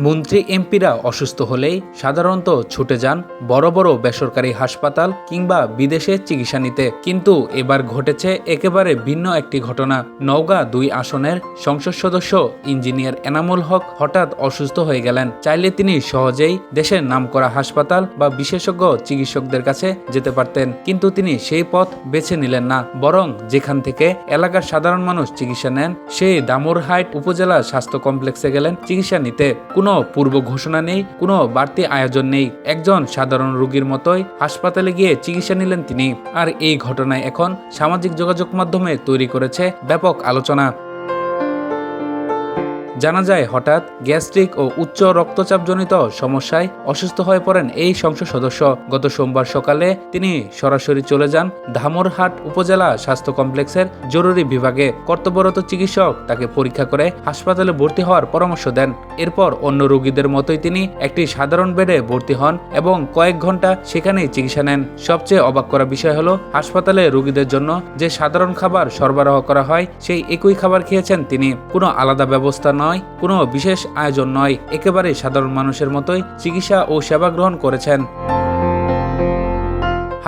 মন্ত্রী এমপিরা অসুস্থ হলেই সাধারণত ছুটে যান বড় বড় বেসরকারি হাসপাতাল কিংবা বিদেশে চিকিৎসা নিতে, কিন্তু এবার ঘটেছে একেবারে ভিন্ন একটি ঘটনা। নওগাঁ ২ আসনের সংসদ সদস্য ইঞ্জিনিয়ার এনামুল হক হঠাৎ অসুস্থ হয়ে গেলেন। চাইলে তিনি সহজেই দেশের নামকরা হাসপাতাল বা বিশেষজ্ঞ চিকিৎসকদের কাছে যেতে পারতেন, কিন্তু তিনি সেই পথ বেছে নিলেন না। বরং যেখান থেকে এলাকার সাধারণ মানুষ চিকিৎসা নেন সেই দামুরহাট উপজেলা স্বাস্থ্য কমপ্লেক্সে গেলেন চিকিৎসা নিতে। কোনো পূর্ব ঘোষণা নেই, কোনো বাড়তি আয়োজন নেই। একজন সাধারণ রোগীর মতোই হাসপাতালে গিয়ে চিকিৎসা নিলেন তিনি। আর এই ঘটনায় এখন সামাজিক যোগাযোগ মাধ্যমে তৈরি করেছে ব্যাপক আলোচনা। জানা যায়, হঠাৎ গ্যাস্ট্রিক ও উচ্চ রক্তচাপজনিত সমস্যায় অসুস্থ হয়ে পড়েন এই সংসদ সদস্য। গত সোমবার সকালে তিনি সরাসরি চলে যান ধামরহাট উপজেলা স্বাস্থ্য কমপ্লেক্সের জরুরি বিভাগে। কর্তব্যরত চিকিৎসক তাকে পরীক্ষা করে হাসপাতালে ভর্তি হওয়ার পরামর্শ দেন। এরপর অন্য রোগীদের মতোই তিনি একটি সাধারণ বেডে ভর্তি হন এবং কয়েক ঘন্টা সেখানেই চিকিৎসা নেন। সবচেয়ে অবাক করা বিষয় হলো, হাসপাতালে রোগীদের জন্য যে সাধারণ খাবার সরবরাহ করা হয় সেই একই খাবার খেয়েছেন তিনি। কোনো আলাদা ব্যবস্থা নয়, কোনো বিশেষ আয়োজন নয়, একেবারে সাধারণ মানুষের মতোই চিকিৎসা ও সেবা গ্রহণ করেছেন।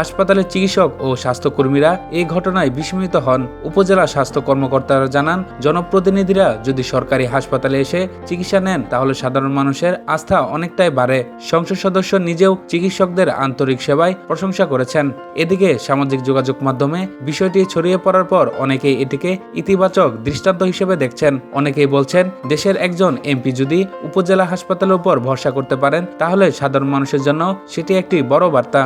হাসপাতালের চিকিৎসক ও স্বাস্থ্যকর্মীরা এই ঘটনায় বিস্মিত হন। উপজেলা স্বাস্থ্য কর্মকর্তারা জানান, জনপ্রতিনিধিরা যদি সরকারি হাসপাতালে এসে চিকিৎসা নেন তাহলে সাধারণ মানুষের আস্থা অনেকটাই বাড়ে। সংসদ সদস্য নিজেও চিকিৎসকদের আন্তরিক সেবায় প্রশংসা করেছেন। এদিকে সামাজিক যোগাযোগ মাধ্যমে বিষয়টি ছড়িয়ে পড়ার পর অনেকেই এটিকে ইতিবাচক দৃষ্টান্ত হিসেবে দেখছেন। অনেকেই বলছেন, দেশের একজন এমপি যদি উপজেলা হাসপাতালের উপর ভরসা করতে পারেন তাহলে সাধারণ মানুষের জন্য সেটি একটি বড় বার্তা।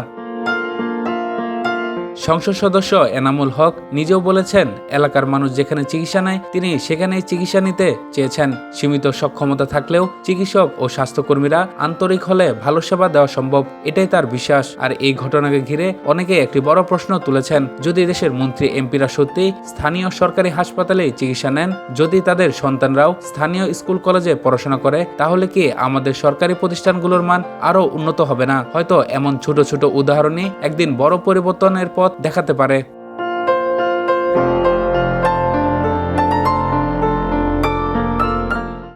সংসদ সদস্য এনামুল হক নিজেও বলেছেন, এলাকার মানুষ যেখানে চিকিৎসা নেয় তিনি সেখানেই চিকিৎসা নিতে চেয়েছেন। সীমিত সক্ষমতা থাকলেও চিকিৎসক ও স্বাস্থ্যকর্মীরা আন্তরিক হলে ভালো সেবা দেওয়া সম্ভব, এটাই তার বিশ্বাস। আর এই ঘটনাকে ঘিরে অনেকে একটি বড় প্রশ্ন তুলেছেন, যদি দেশের মন্ত্রী এমপিরা সত্যি স্থানীয় সরকারি হাসপাতালে চিকিৎসা নেন, যদি তাদের সন্তানরাও স্থানীয় স্কুল কলেজে পড়াশোনা করে, তাহলে কি আমাদের সরকারি প্রতিষ্ঠানগুলোর মান আরো উন্নত হবে না? হয়তো এমন ছোট ছোট উদাহরণই একদিন বড় পরিবর্তনের পথ দেখাতে পারে।